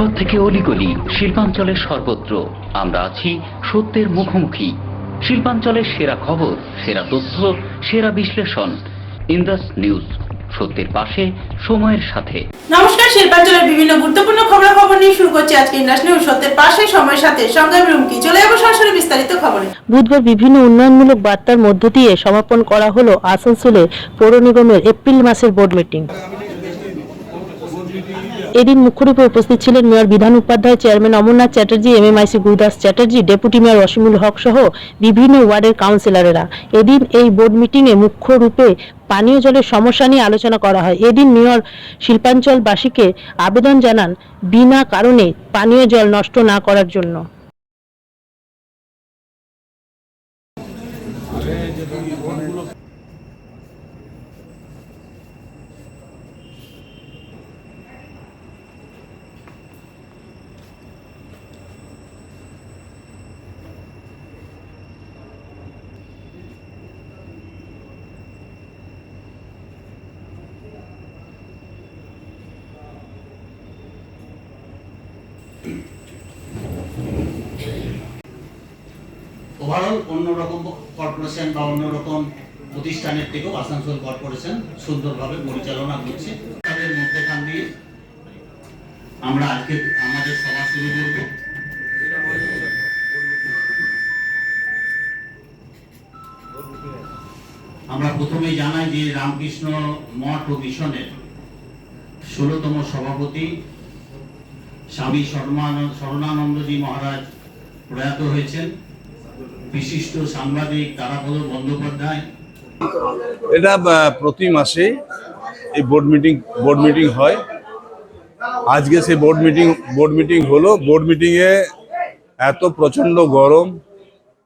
জনপদ থেকে অলিগলি শিল্পাঞ্চলের সর্বত্র আমরা আছি সত্যের মুখোমুখি। শিল্পাঞ্চলের সেরা খবর, সেরা তথ্য, সেরা বিশ্লেষণ। ইন্দাস নিউজ, সত্যের পাশে, সময়ের সাথে। নমস্কার, শিল্পাঞ্চলের বিভিন্ন গুরুত্বপূর্ণ খবর নিয়ে শুরু করছি আজকে ইন্দাস নিউজ, সত্যের পাশে, সময়ের সাথে। সঙ্গে রুমকি, চলে যাবো সরাসরি বিস্তারিত খবরে। বুধবার বিভিন্ন উন্নয়নমূলক বার্তার মধ্য দিয়ে সমাপন করা হলো আসানসোলে পৌর নিগমের এপ্রিল মাসের বোর্ড মিটিং। এদিন মুখ্য রূপে উপস্থিত ছিলেন mayor Bidhan Upadhyay, chairman Amarnath Chatterjee, MMIC Gurudas Chatterjee, deputy mayor Asimul Haque সহ বিভিন্ন ওয়ার্ডের কাউন্সিলরেরা। এদিন এই বোর্ড মিটিংয়ে মুখ্য রূপে পানীয় জলের সমস্যা নিয়ে আলোচনা করা হয়। এদিন মেয়র শিল্পাঞ্চলবাসীকে আবেদন জানান বিনা কারণে পানীয় জল নষ্ট না করার জন্য। ওভারঅল অন্যরকম কর্পোরেশন বা অন্যরকম প্রতিষ্ঠানের থেকেও আসানসোল কর্পোরেশন সুন্দরভাবে পরিচালনা করছে। তাদের মধ্যেখান দিয়ে আমরা আজকে আমাদের সভা শুরু করব। আমরা প্রথমেই জানাই যে রামকৃষ্ণ মঠ ও মিশনের 16তম সভাপতি স্বামী শরণানন্দজি মহারাজ প্রয়াত হয়েছেন। বিশিষ্ট সাংবাদিক তারাপদ বন্দ্যোপাধ্যায়। এটা প্রতি মাসে এই বোর্ড মিটিং হয়। আজকে সেই বোর্ড মিটিং হলো। বোর্ড মিটিংয়ে এত প্রচন্ড গরম,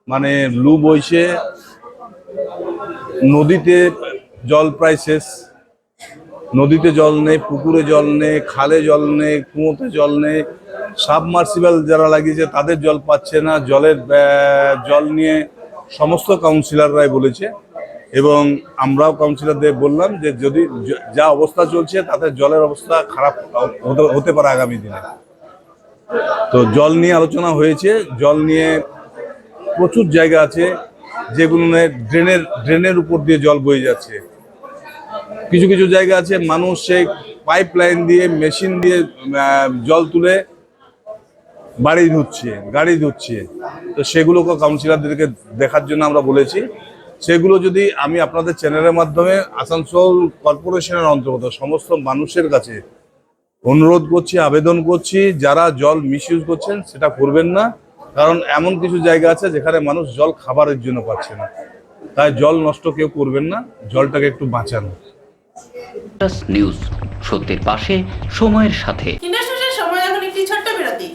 মানে লু বইছে, নদীতে জল প্রায় শেষ। নদীতে জল নেই, পুকুরে জল নেই, খালে জল নেই, কুয়োতে জল নেই। সাবমার্সিবল যারা লাগিয়েছে তাদের জল পাচ্ছে না। জল নিয়ে সমস্ত কাউন্সিলররাই বলেছে এবং আমরাও কাউন্সিলরদের বললাম যে যদি যা অবস্থা চলছে তাতে জলের অবস্থা খারাপ হতে পারে আগামী দিনে। তো জল নিয়ে আলোচনা হয়েছে। জল নিয়ে প্রচুর জায়গা আছে যেগুলো ড্রেনের উপর দিয়ে জল বয়ে যাচ্ছে। কিছু কিছু জায়গা আছে মানুষ সেই পাইপ লাইন দিয়ে, মেশিন দিয়ে জল তুলে গাড়ি ধুচ্ছে। তো সেগুলোকে কাউন্সিলরদেরকে দেখার জন্য আমরা বলেছি। সেগুলো যদি আমি আপনাদের চ্যানেলের মাধ্যমে আসানসোল কর্পোরেশনের অন্তর্গত সমস্ত মানুষের কাছে অনুরোধ করছি, আবেদন করছি, যারা জল মিসইউজ করছেন সেটা করবেন না। কারণ এমন কিছু জায়গা আছে যেখানে মানুষ জল খাবারের জন্য পাচ্ছে না। তাই জল নষ্ট কেউ করবেন না, জলটাকে একটু বাঁচানো। নিউজ, সত্যের পাশে, সময়ের সাথে। সময় এখন একটি ছোট্ট বিরতি।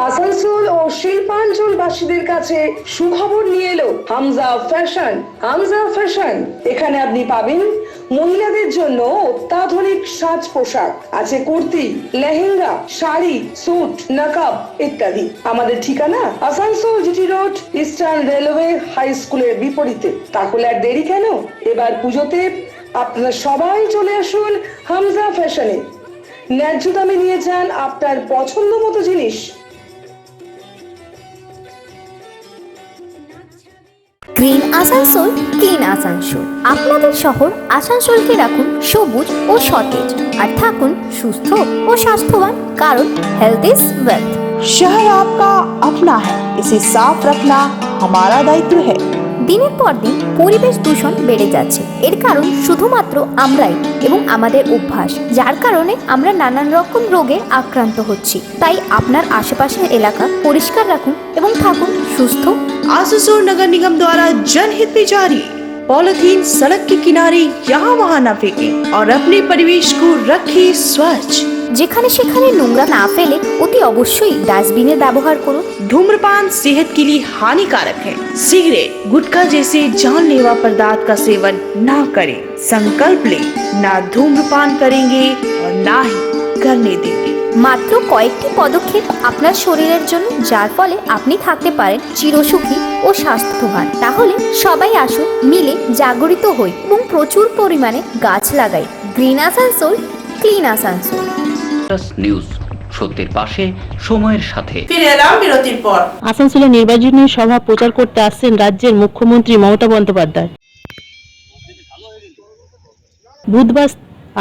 আসানসোল ও শিল্পাঞ্চলবাসীদের কাছে সুখবর নিয়ে এলো হামজা ফ্যাশন। এখানে আপনি পাবেন মহিলাদের জন্য অত্যাধুনিক সাজ পোশাক, আছে কুর্তি, লেহেঙ্গা, শাড়ি, স্যুট, নকাব ইত্যাদি। আমাদের ঠিকানা Asansol GT road, Eastern Railway high স্কুলের বিপরীতে। তাহলে আর দেরি কেন? এবার পুজোতে আপনারা সবাই চলে আসুন হামজা ফ্যাশনে। ন্যায্য দামে নিয়ে যান আপনার পছন্দ মতো জিনিস। Green Asansol, clean Asansol. আপনাদের শহর আসানসোলকে রাখুন সবুজ ও সতেজ, আর থাকুন সুস্থ ও স্বাস্থ্যবান, কারণ হেলথ ইজ ওয়েলথ। शहर आपका अपना है, इसे साफ रखना हमारा दायित्व है। দিনের পর দিন পরিবেশ দূষণ বেড়ে যাচ্ছে। এর কারণ শুধুমাত্র আমরাই এবং আমাদের অভ্যাস, যার কারণে আমরা নানান রকম রোগে আক্রান্ত হচ্ছি। তাই আপনার আশেপাশের এলাকা পরিষ্কার রাখুন এবং থাকুন সুস্থ। आसुसोल नगर निगम द्वारा जनहित में जारी। पॉलिथीन सड़क के किनारे यहाँ वहाँ न फेंकें और अपने परिवेश को रखें स्वच्छ। যেখানে সেখানে নোংরা না ফেলে অতি অবশ্যই ডাস্টবিনের ব্যবহার করুন। धूम्रपान सेहत के लिए हानिकारक है। सिगरेट, गुटखा जैसे जानलेवा पदार्थ का सेवन ना करें। संकल्प लें, ना धूम्रपान करेंगे और ना ही करने देंगे। মাত্র কয়েকটি পদক্ষেপ আপনার শরীরের জন্য, যার ফলে আপনি থাকতে পারেন চিরসুখী ও স্বাস্থ্যবান। তাহলে সবাই আসুন, মিলে জাগরিত হই এবং প্রচুর পরিমাণে গাছ লাগাই। Green Asansol, clean Asansol. News, সত্যের পাশে, সময়ের সাথে। ফিরে এলাম বিরতির পর। আসানসোলে নির্বাচনী সভা প্রচার করতে আসছেন রাজ্যের মুখ্যমন্ত্রী মমতা বন্দ্যোপাধ্যায়। বুধবার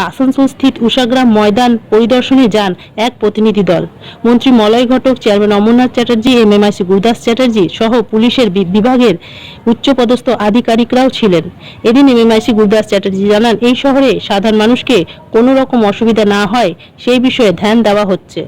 আসানসোল স্থিত উষাগ্রাম ময়দান পরিদর্শনে যান এক প্রতিনিধি দল। মন্ত্রী মলয় ঘটক, চেয়ারম্যান অমরনাথ চ্যাটার্জি, এমএমআইসি গুরুদাস চ্যাটার্জি সহ পুলিশের বিভাগের উচ্চপদস্থ আধিকারিকরাও ছিলেন। এদিন এমএমআইসি গুরুদাস চ্যাটার্জি জানান, এই শহরে সাধারণ মানুষকে কোনো রকম অসুবিধা না হয় সেই বিষয়ে ধ্যান দেওয়া হচ্ছে।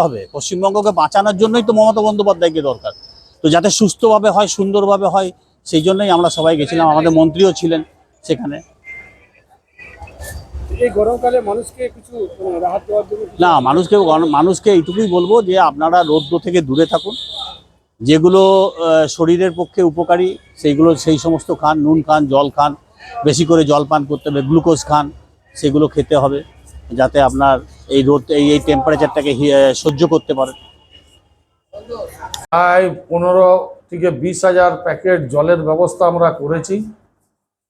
হবে পশ্চিমবঙ্গকে বাঁচানোর জন্যই তো মমতা বন্দ্যোপাধ্যায়কে দরকার। তো যাতে সুস্থভাবে হয়, সুন্দরভাবে হয়, সেই জন্যই আমরা সবাই গেছিলাম। আমাদের মন্ত্রীও ছিলেন সেখানে। এই গরমকালে মানুষকে কিছু রাহত দেওয়ার জন্য না, মানুষকে এইটুকুই বলবো যে আপনারা রৌদ্র থেকে দূরে থাকুন। যেগুলো শরীরের পক্ষে উপকারী সেইগুলো, সেই সমস্ত খান। নুন খান, জল খান, বেশি করে জল পান করতে হবে, গ্লুকোজ খান, সেগুলো খেতে হবে যাতে আপনার এই রোদ এই টেম্পারেচারটাকে সহ্য করতে পারেন। প্রায় 15 থেকে 20,000 প্যাকেট জলের ব্যবস্থা আমরা করেছি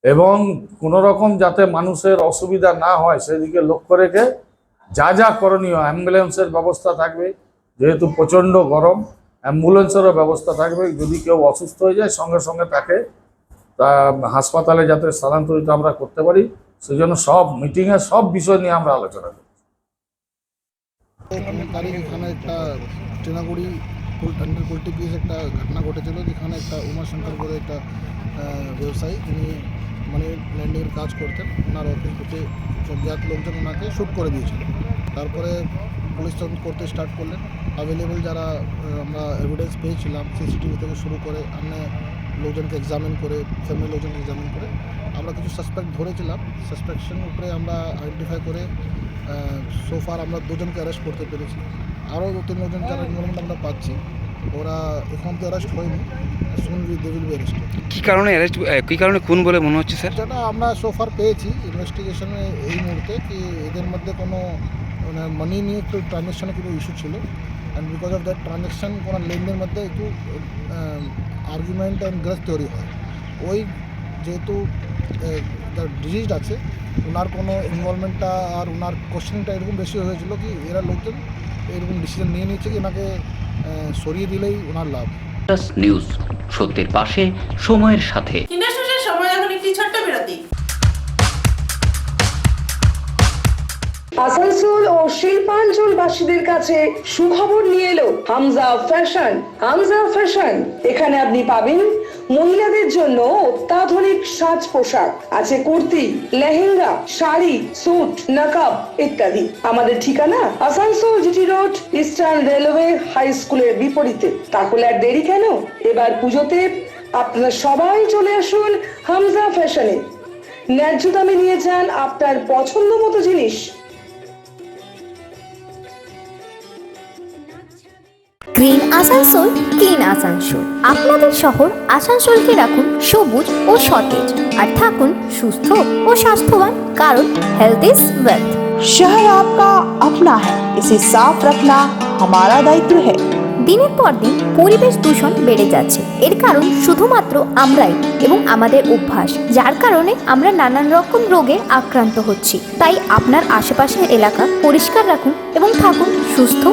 এবং কোনো রকম যাতে মানুষের অসুবিধা না হয় সেদিকে লক্ষ্য রেখে যা যা করণীয়, অ্যাম্বুলেন্সের ব্যবস্থা থাকবে, যেহেতু প্রচণ্ড গরম, অ্যাম্বুলেন্সেরও ব্যবস্থা থাকবে। যদি কেউ অসুস্থ হয়ে যায় সঙ্গে সঙ্গে তাকে হাসপাতালে যাতে স্থানান্তরিত আমরা করতে পারি, সেই জন্য সব মিটিংয়ে সব বিষয় নিয়ে আমরা আলোচনা করি। তারিখ এখানে একটা টেনাগুড়ি আন্ডার পোল্ট্রি পিস একটা ঘটনা ঘটেছিল, যেখানে একটা উমাশঙ্কর বলে একটা ব্যবসায়ী, তিনি মানে ল্যান্ডিংয়ের কাজ করতেন। ওনার অফিস থেকে জ্ঞাত লোকজন ওনাকে শ্যুট করে দিয়েছিল। তারপরে পুলিশ তদন্ত করতে স্টার্ট করলেন। অ্যাভেলেবেল যারা আমরা এভিডেন্স পেয়েছিলাম, সিসিটিভি থেকে শুরু করে অন্য লোকজনকে এক্সামিন করে, ফ্যামিলি লোকজনকে এক্সামিন করে আমরা কিছু সাসপেক্ট ধরেছিলাম। সাসপেকশন উপরে আমরা আইডেন্টিফাই করে সোফার আমরা 2 জনকে অ্যারেস্ট করতে পেরেছি। আরও 2-3 জন যারা ইনভলভমেন্ট আমরা পাচ্ছি, ওরা এখন তো অ্যারেস্ট হয়নি, সুন দে উইল বি অ্যারেস্ট। কী কারণে খুন বলে মনে হচ্ছে স্যার? যেটা আমরা সোফার পেয়েছি ইনভেস্টিগেশনে এই মুহূর্তে, কি এদের মধ্যে কোনো মানে মানি নিয়ে একটু ট্রানজ্যাকশানে কোনো ইস্যু ছিল, and because of that transaction কোনো লেনদেনের মধ্যে একটু আর্গুমেন্ট অ্যান্ড গ্রেস তৈরি হয়। ওই যেহেতু ডিজিজ আছে, ওনার কোনো ইনভলভমেন্টটা আর ওনার কোশ্চেনিংটা এরকম বেশি হয়েছিল কি এরা লোকজন এরকম ডিসিশন নিয়ে নিয়েছে কি এনাকে সরিয়ে দিলেই ওনার লাভ। নিউজ, সত্যের পাশে, সময়ের সাথে। ইন্ডাস্ট্রির সময় এখন একটি ছোট্ট বিরতি। আসানসোল ও শিল্পাঞ্চলবাসীদের কাছে সুখবর নিয়ে এলো হামজা ফ্যাশন। হামজা ফ্যাশন, এখানে আপনি পাবেন মহিলাদের জন্য অত্যাধুনিক সাজ পোশাক। আছে কুর্তি, লেহেঙ্গা, শাড়ি, স্যুট, নকাব ইত্যাদি। আমাদের ঠিকানা Asansol GT road, Eastern Railway high স্কুলের বিপরীতে। তাহলে আর দেরি কেন, এবার পুজোতে আপনারা সবাই চলে আসুন হামজা ফ্যাশনে। ন্যায্য দামে নিয়ে যান আপনার পছন্দ মতো জিনিস। Green Asansol, clean Asansol. আপনাদের শহর আসানসোলকে রাখুন সবুজ ও সতেজ, আর থাকুন সুস্থ ও স্বাস্থ্যবান, কারণ হেলথ ইজ ওয়েলথ। शहर आपका अपना है, इसे साफ रखना हमारा दायित्व है। দিনের পর দিন পরিবেশ দূষণ বেড়ে যাচ্ছে। এর কারণ শুধুমাত্র আমরাই এবং আমাদের অভ্যাস, যার কারণে আমরা নানান রকম রোগে আক্রান্ত হচ্ছি। তাই আপনার আশেপাশের এলাকা পরিষ্কার রাখুন এবং থাকুন সুস্থ।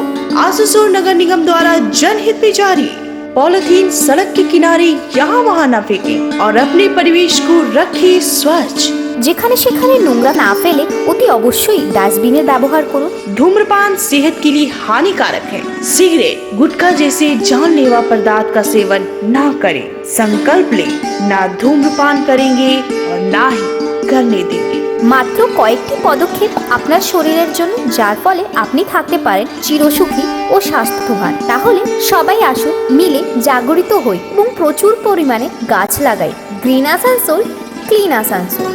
आसनसोल नगर निगम द्वारा जनहित में जारी। पॉलिथीन सड़क के किनारे यहाँ वहाँ न फेंकें और अपने परिवेश को रखें स्वच्छ। যেখানে সেখানে নোংরা না ফেলে অতি অবশ্যই ডাস্টবিনের ব্যবহার করুন। धूम्रपान सेहत के लिए हानिकारक है। सिगरेट, गुटखा जैसे जानलेवा पदार्थ का सेवन ना करें। संकल्प लें, ना धूम्रपान करेंगे और ना ही करने देंगे। মাত্র কয়েকটি পদক্ষেপ আপনার শরীরের জন্য, যার ফলে আপনি থাকতে পারেন চিরসুখী ও স্বাস্থ্যবান। তাহলে সবাই আসুন, মিলে জাগরিত হই এবং প্রচুর পরিমাণে গাছ লাগাই। Green Asansol, clean Asansol.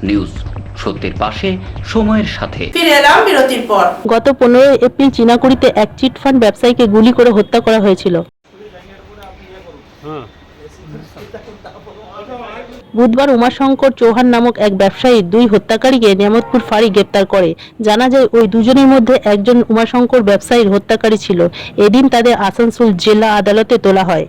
News, সত্যের পাশে সময়ের সাথে। ফিরে এলাম বিরতির পর। গত 15 এপ্রিল চীনাকুড়িতে এক চিটফান্ড ব্যবসায়ীকে গুলি করে হত্যা করা হয়েছিল। বুধবার উমাশঙ্কর চৌহান নামক এক ব্যবসায়ী 2 হত্যাকারীকে নিয়ামতপুর ফাঁড়ি গ্রেপ্তার করে। জানা যায় ওই দুজনের মধ্যে একজন উমাশঙ্কর ব্যবসায়ীর হত্যাকারী ছিল। এদিন তাদের আসানসোল জেলা আদালতে তোলা হয়।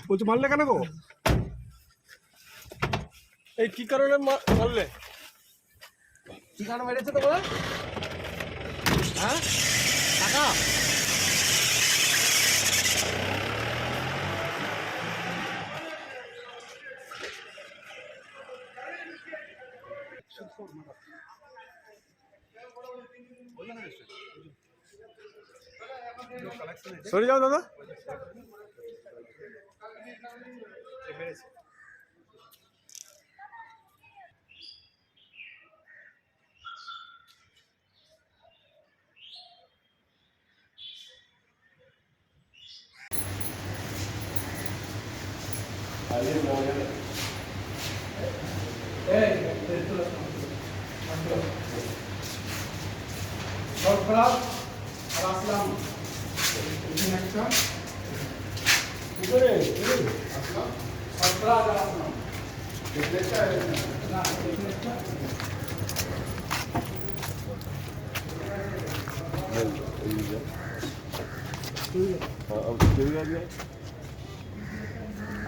বলছি মারলে কেন গো? এই কি কারণে মারলে? কি কারণে মেরেছে তোমরা? হ্যাঁ টাকা সরে যাও দাদা।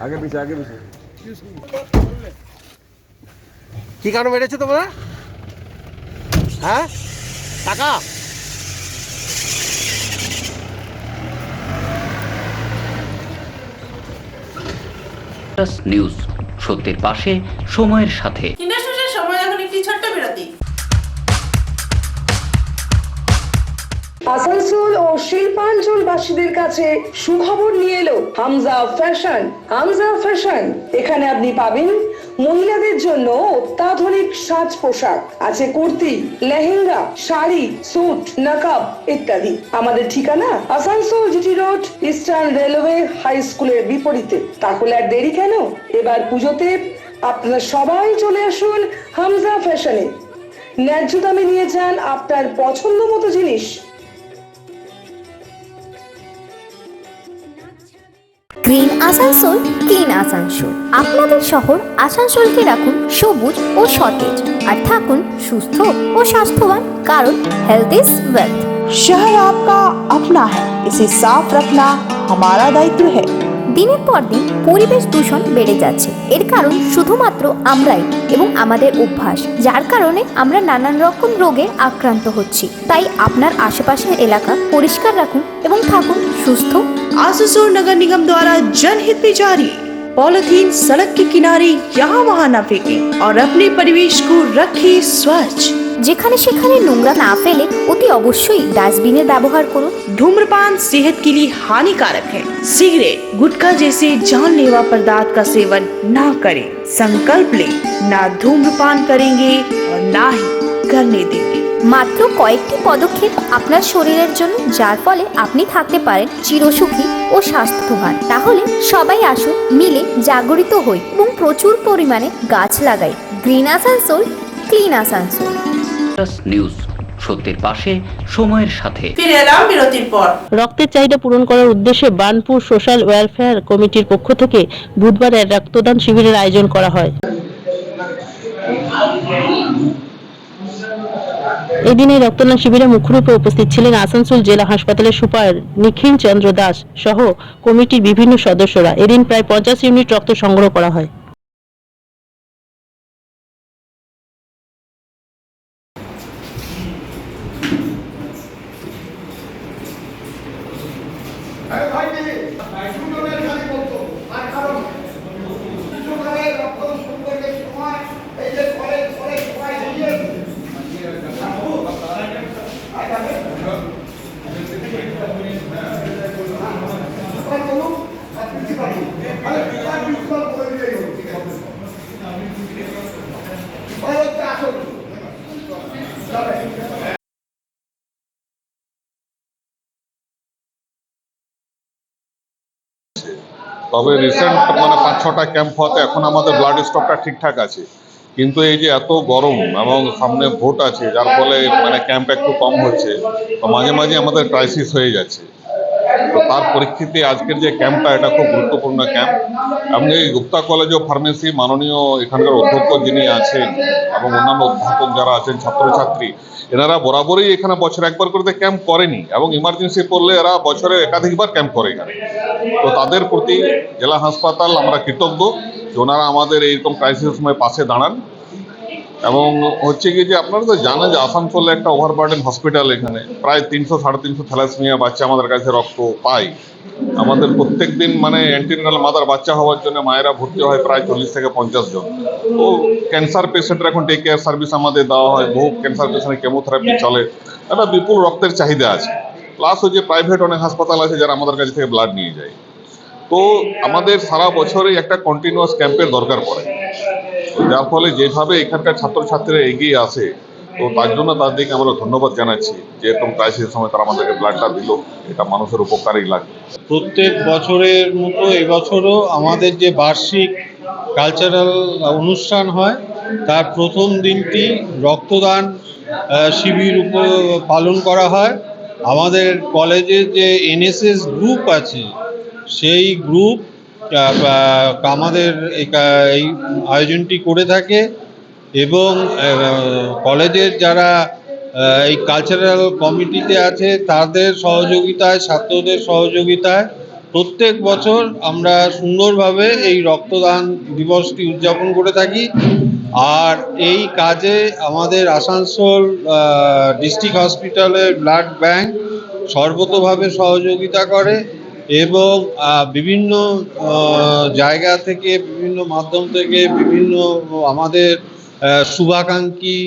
आगे पीछे आगे पीछे কি কারণে মেরেছে তোমরা? হ্যাঁ টাকা নিউজ, সত্যের পাশে সময়ের সাথে। ইন্ডাস্ট্রির সময় এখন একটি ছোট্ট বিরতি। আসানসোল ও শিল্পাঞ্চল বাসীদের কাছে সুখবর নিয়ে এলো হামজা ফ্যাশন। হামজা ফ্যাশন, এখানে আপনি পাবেন মহিলাদের জন্য অত্যাধুনিক সাজ পোশাক। আছে কুর্তি, লেহেঙ্গা, শাড়ি, স্যুট, নকাব ইত্যাদি। আমাদের ঠিকানা Asansol GT road, Eastern Railway high স্কুলের বিপরীতে। তাহলে আর দেরি কেন? এবার পুজোতে আপনারা সবাই চলে আসুন হামজা ফ্যাশনে। ন্যায্য দামে নিয়ে যান আপনার পছন্দ মতো জিনিস। Green Asansol, clean Asansol. আপনাদের শহর আসানসোলকে রাখুন সবুজ ও সতেজ, আর থাকুন সুস্থ ও স্বাস্থ্যবান, কারণ হেলথ ইজ ওয়েলথ। शहर आपका अपना है, इसे साफ रखना हमारा दायित्व है। দিনের পর দিন পরিবেশ দূষণ বেড়ে যাচ্ছে। এর কারণ শুধুমাত্র আমরাই এবং আমাদের অভ্যাস, যার কারণে আমরা নানান রকম রোগে আক্রান্ত হচ্ছি। তাই আপনার আশেপাশের এলাকা পরিষ্কার রাখুন এবং থাকুন সুস্থ। आसुसोल नगर निगम द्वारा जनहित में जारी। पॉलिथीन सड़क के किनारे यहाँ वहाँ न फेंकें और अपने परिवेश को रखें स्वच्छ। যেখানে সেখানে নোংরা না ফেলে অতি অবশ্যই ডাস্টবিনের ব্যবহার করুন। धूम्रपान सेहत के लिए हानिकारक है। सिगरेट, गुटखा जैसे जानलेवा पदार्थ का सेवन ना करें। संकल्प लें, ना धूम्रपान करेंगे और ना ही करने देंगे। মাত্র কয়েকটি পদক্ষেপ আপনার শরীরের জন্য, যার ফলে আপনি থাকতে পারেন চিরসুখী ও স্বাস্থ্যবান। তাহলে সবাই আসুন, মিলে জাগরিত হই এবং প্রচুর পরিমাণে গাছ লাগাই। Green Asansol, clean Asansol. News, সত্যের পাশে সময়ের সাথে। ফিরে এলাম বিরতির পর। রক্তের চাহিদা পূরণ করার উদ্দেশ্যে বার্নপুর সোশ্যাল ওয়েলফেয়ার কমিটির পক্ষ থেকে বুধবার এক রক্তদান শিবিরের আয়োজন করা হয়। এদিন এই রক্তদান শিবিরে মুখ্য রূপে উপস্থিত ছিলেন আসানসোল জেলা হাসপাতালের সুপার নিখিল চন্দ্র দাস সহ কমিটির বিভিন্ন সদস্যরা। এদিন প্রায় 50 ইউনিট রক্ত সংগ্রহ করা হয়। তবে রিসেন্ট মানে 5-6টা ক্যাম্প হতে এখন আমাদের ব্লাড স্টকটা ঠিকঠাক আছে, কিন্তু এই যে এত গরম এবং সামনে ভোট আছে যার ফলে মানে ক্যাম্প একটু কম হচ্ছে, তো মাঝে মাঝে আমাদের ক্রাইসিস হয়ে যাচ্ছে। তো তার পরিস্থিতি আজকের যে ক্যাম্পটা এটা খুব গুরুত্বপূর্ণ ক্যাম্প এবং এই গুপ্তা কলেজ অফ ফার্মেসি মাননীয় এখানকার অধ্যক্ষ যিনি আছেন এবং অন্যান্য অধ্যাপক যারা আছেন ছাত্রছাত্রী এনারা বরাবরই এখানে বছরে একবার করে ক্যাম্প করেনি এবং ইমার্জেন্সি পড়লে এরা বছরে একাধিকবার ক্যাম্প করে এখানে। তো তাদের প্রতি জেলা হাসপাতাল আমরা কৃতজ্ঞ যে ওনারা আমাদের এইরকম ক্রাইসিসের সময় পাশে দাঁড়ান। এবং হচ্ছে কি যে আপনারা তো জানেন যে আসানসোলে একটা ওভারবার্ডেন হসপিটাল, এখানে প্রায় 300-350 থ্যালাসেমিয়া বাচ্চা আমাদের কাছে রক্ত পায়। আমাদের প্রত্যেক দিন মানে অ্যান্টিনাল মাদার বাচ্চা হওয়ার জন্য মায়েরা ভর্তি হয় প্রায় 40 থেকে 50 জন। তো ক্যান্সার পেশেন্টের এখন টেক কেয়ার সার্ভিস আমাদের দেওয়া হয়, বহু ক্যান্সার পেশেন্টের কেমোথেরাপি চলে, একটা বিপুল রক্তের চাহিদা আছে। প্লাস হচ্ছে প্রাইভেট অনেক হাসপাতাল আছে যারা আমাদের কাছ থেকে ব্লাড নিয়ে যায়। তো আমাদের সারা বছরই একটা কন্টিনিউয়াস ক্যাম্পের দরকার পড়ে, যার ফলে যেভাবে এখানকার ছাত্রছাত্রীরা এগিয়ে আসে তো তার জন্য তাদেরকে আমরা ধন্যবাদ জানাচ্ছি যে এরকম ক্রাইসিসের সময় তারা আমাদেরকে ব্লাডটা দিল, এটা মানুষের উপকারেই লাগে। প্রত্যেক বছরের মতো এবছরও আমাদের যে বার্ষিক কালচারাল অনুষ্ঠান হয় তার প্রথম দিনটি রক্তদান শিবির পালন করা হয়। আমাদের কলেজের যে এনএসএস গ্রুপ আছে সেই গ্রুপ আমাদের এই আয়োজনটি করে থাকে এবং কলেজের যারা এই কালচারাল কমিটিতে আছে তাদের সহযোগিতায়, ছাত্রদের সহযোগিতায় প্রত্যেক বছর আমরা সুন্দরভাবে এই রক্তদান দিবসটি উদযাপন করে থাকি। আর এই কাজে আমাদের আসানসোল ডিস্ট্রিক্ট হসপিটালের ব্লাড ব্যাংক সর্বতোভাবে সহযোগিতা করে এবং বিভিন্ন জায়গা থেকে, বিভিন্ন মাধ্যম থেকে, বিভিন্ন আমাদের শুভাকাঙ্ক্ষী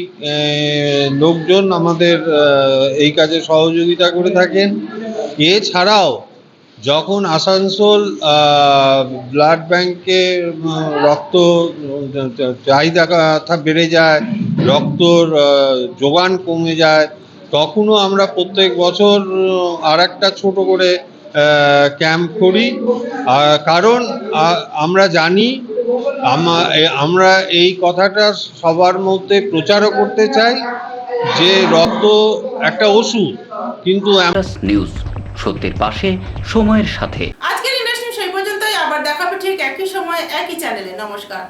লোকজন আমাদের এই কাজে সহযোগিতা করে থাকেন। এছাড়াও যখন আসানসোল ব্লাড ব্যাংকে রক্ত চাহিদা বেড়ে যায়, রক্তর যোগান কমে যায়, তখনও আমরা প্রত্যেক বছর আর একটা ছোট করে ক্যাম্প করি। কারণ আমরা জানি, আমরা এই কথাটা সবার মধ্যে প্রচারও করতে চাই যে রক্ত একটা ওষুধ, কিন্তু নিউজ সত্যের পাশে সময়ের সাথে। আজকের ইন্ডাস্ট্রি সেই পর্যন্তই, আবার দেখাবে ঠিক একই সময় একই চ্যানেলে। নমস্কার।